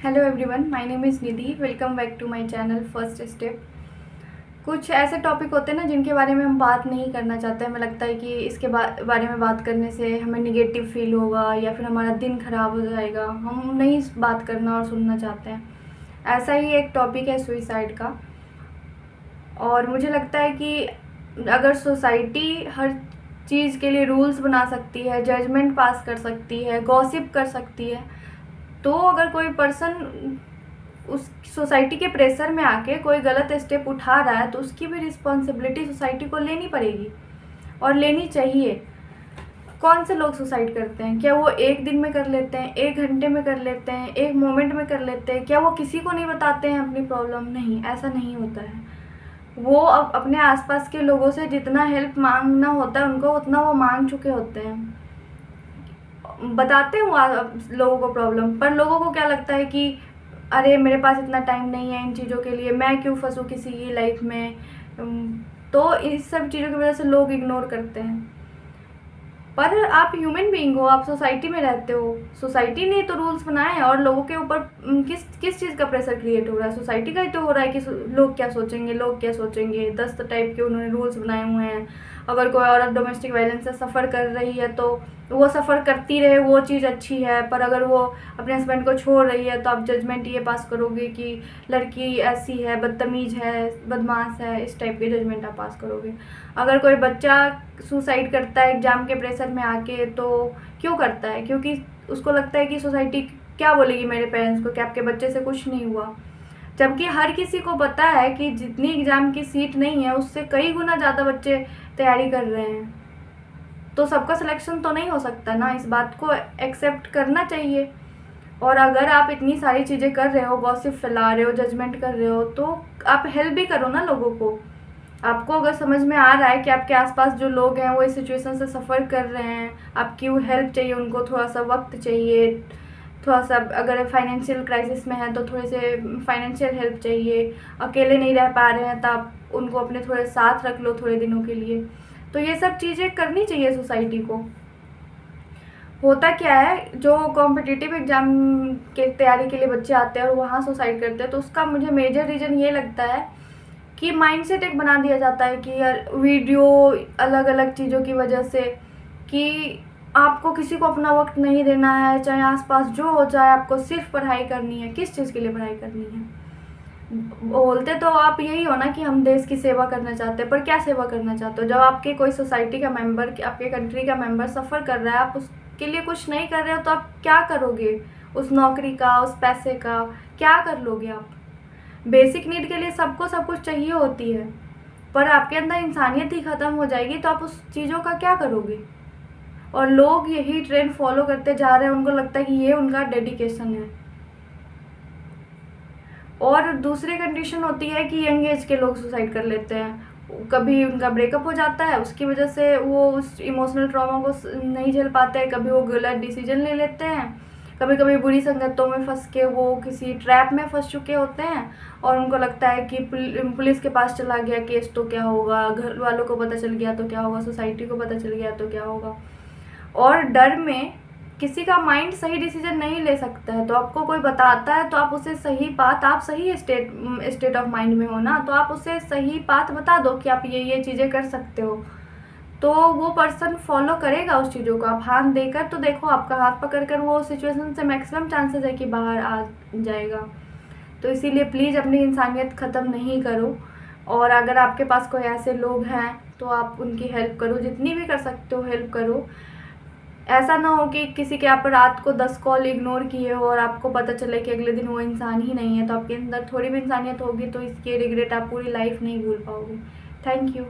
Hello everyone, my name is Nidhi. Welcome back to my channel first step. कुछ ऐसे topic होते हैं ना जिनके बारे में हम बात नहीं करना चाहते। हमें लगता है कि इसके बारे में बात करने से हमें निगेटिव फील होगा या फिर हमारा दिन ख़राब हो जाएगा। हम नहीं बात करना और सुनना चाहते हैं। ऐसा ही एक टॉपिक है सुइसाइड का। और मुझे लगता है कि अगर सोसाइटी हर चीज़ के लिए रूल्स बना सकती है, जजमेंट पास कर सकती है, गॉसिप कर सकती है, तो अगर कोई पर्सन उस सोसाइटी के प्रेशर में आके कोई गलत स्टेप उठा रहा है तो उसकी भी रिस्पॉन्सिबिलिटी सोसाइटी को लेनी पड़ेगी और लेनी चाहिए। कौन से लोग सुसाइड करते हैं? क्या वो एक दिन में कर लेते हैं, एक घंटे में कर लेते हैं, एक मोमेंट में कर लेते हैं? क्या वो किसी को नहीं बताते हैं अपनी प्रॉब्लम? नहीं, ऐसा नहीं होता है। वो अपने आसपास के लोगों से जितना हेल्प मांगना होता है उनको उतना वो मांग चुके होते हैं। बताते हैं लोगों को प्रॉब्लम, पर लोगों को क्या लगता है कि अरे मेरे पास इतना टाइम नहीं है इन चीज़ों के लिए, मैं क्यों फंसूँ किसी की लाइफ में। तो इस सब चीज़ों की वजह से लोग इग्नोर करते हैं। पर आप ह्यूमन बीइंग हो, आप सोसाइटी में रहते हो। सोसाइटी ने तो रूल्स बनाए हैं और लोगों के ऊपर किस किस चीज़ का प्रेशर क्रिएट हो रहा है? सोसाइटी का ही तो हो रहा है कि लोग क्या सोचेंगे, लोग क्या सोचेंगे। 10 टाइप के उन्होंने रूल्स बनाए हुए हैं। अगर कोई औरत डोमेस्टिक वायलेंस से सफ़र कर रही है तो वो सफ़र करती रहे, वो चीज़ अच्छी है। पर अगर वो अपने हस्बैंड को छोड़ रही है तो आप जजमेंट ये पास करोगे कि लड़की ऐसी है, बदतमीज़ है, बदमाश है, इस टाइप के जजमेंट आप पास करोगे। अगर कोई बच्चा सुसाइड करता है एग्ज़ाम के प्रेशर में आके, तो क्यों करता है? क्योंकि उसको लगता है कि सोसाइटी क्या बोलेगी मेरे पेरेंट्स को कि आपके बच्चे से कुछ नहीं हुआ। जबकि हर किसी को पता है कि जितनी एग्ज़ाम की सीट नहीं है उससे कई गुना ज़्यादा बच्चे तैयारी कर रहे हैं। तो सबका सिलेक्शन तो नहीं हो सकता ना, इस बात को एक्सेप्ट करना चाहिए। और अगर आप इतनी सारी चीज़ें कर रहे हो, गॉसिप फैला रहे हो, जजमेंट कर रहे हो, तो आप हेल्प भी करो ना लोगों को। आपको अगर समझ में आ रहा है कि आपके आसपास जो लोग हैं वो इस सिचुएशन से सफ़र कर रहे हैं, आपकी वो हेल्प चाहिए, उनको थोड़ा सा वक्त चाहिए, थोड़ा सा अगर फाइनेंशियल क्राइसिस में है तो थोड़े से फाइनेंशियल हेल्प चाहिए, अकेले नहीं रह पा रहे हैं तो आप उनको अपने थोड़े साथ रख लो थोड़े दिनों के लिए। तो ये सब चीज़ें करनी चाहिए सोसाइटी को। होता क्या है, जो कॉम्पिटिटिव एग्ज़ाम के तैयारी के लिए बच्चे आते हैं और वहाँ सुसाइड करते हैं, तो उसका मुझे मेजर रीज़न ये लगता है कि माइंडसेट एक बना दिया जाता है कि यार वीडियो अलग अलग चीज़ों की वजह से कि आपको किसी को अपना वक्त नहीं देना है, चाहे आसपास जो हो जाए, आपको सिर्फ पढ़ाई करनी है। किस चीज़ के लिए पढ़ाई करनी है? बोलते तो आप यही हो ना कि हम देश की सेवा करना चाहते हैं, पर क्या सेवा करना चाहते हो? जब आपके कोई सोसाइटी का मेंबर, आपके कंट्री का मेंबर सफ़र कर रहा है, आप उसके लिए कुछ नहीं कर रहे हो, तो आप क्या करोगे? उस नौकरी का, उस पैसे का क्या कर लोगे आप? बेसिक नीड के लिए सबको सब कुछ चाहिए होती है, पर आपके अंदर इंसानियत ही ख़त्म हो जाएगी तो आप उस चीज़ों का क्या करोगे? और लोग यही ट्रेंड फॉलो करते जा रहे हैं, उनको लगता है कि ये उनका डेडिकेशन है। और दूसरी कंडीशन होती है कि यंग एज के लोग सुसाइड कर लेते हैं। कभी उनका ब्रेकअप हो जाता है, उसकी वजह से वो उस इमोशनल ट्रॉमा को नहीं झेल पाते हैं, कभी वो गलत डिसीजन ले लेते हैं, कभी कभी बुरी संगतों में फंस के वो किसी ट्रैप में फंस चुके होते हैं और उनको लगता है कि पुलिस के पास चला गया केस तो क्या होगा, घर वालों को पता चल गया तो क्या होगा, सोसाइटी को पता चल गया तो क्या होगा। और डर में किसी का माइंड सही डिसीजन नहीं ले सकता है, तो आपको कोई बताता है तो आप उसे सही बात, आप सही स्टेट ऑफ माइंड में हो ना, तो आप उसे सही बात बता दो कि आप ये चीज़ें कर सकते हो, तो वो पर्सन फॉलो करेगा उस चीज़ों को। आप हाथ देकर तो देखो, आपका हाथ पकड़कर वो सिचुएशन से मैक्सिमम चांसेस है कि बाहर आ जाएगा। तो इसीलिए प्लीज़ अपनी इंसानियत ख़त्म नहीं करो। और अगर आपके पास कोई ऐसे लोग हैं तो आप उनकी हेल्प करो, जितनी भी कर सकते हो हेल्प करो। ऐसा ना हो कि किसी के आप रात को 10 कॉल इग्नोर किए हो और आपको पता चले कि अगले दिन वो इंसान ही नहीं है, तो आपके अंदर थोड़ी भी इंसानियत होगी तो इसके रिग्रेट आप पूरी लाइफ नहीं भूल पाओगे। Thank you.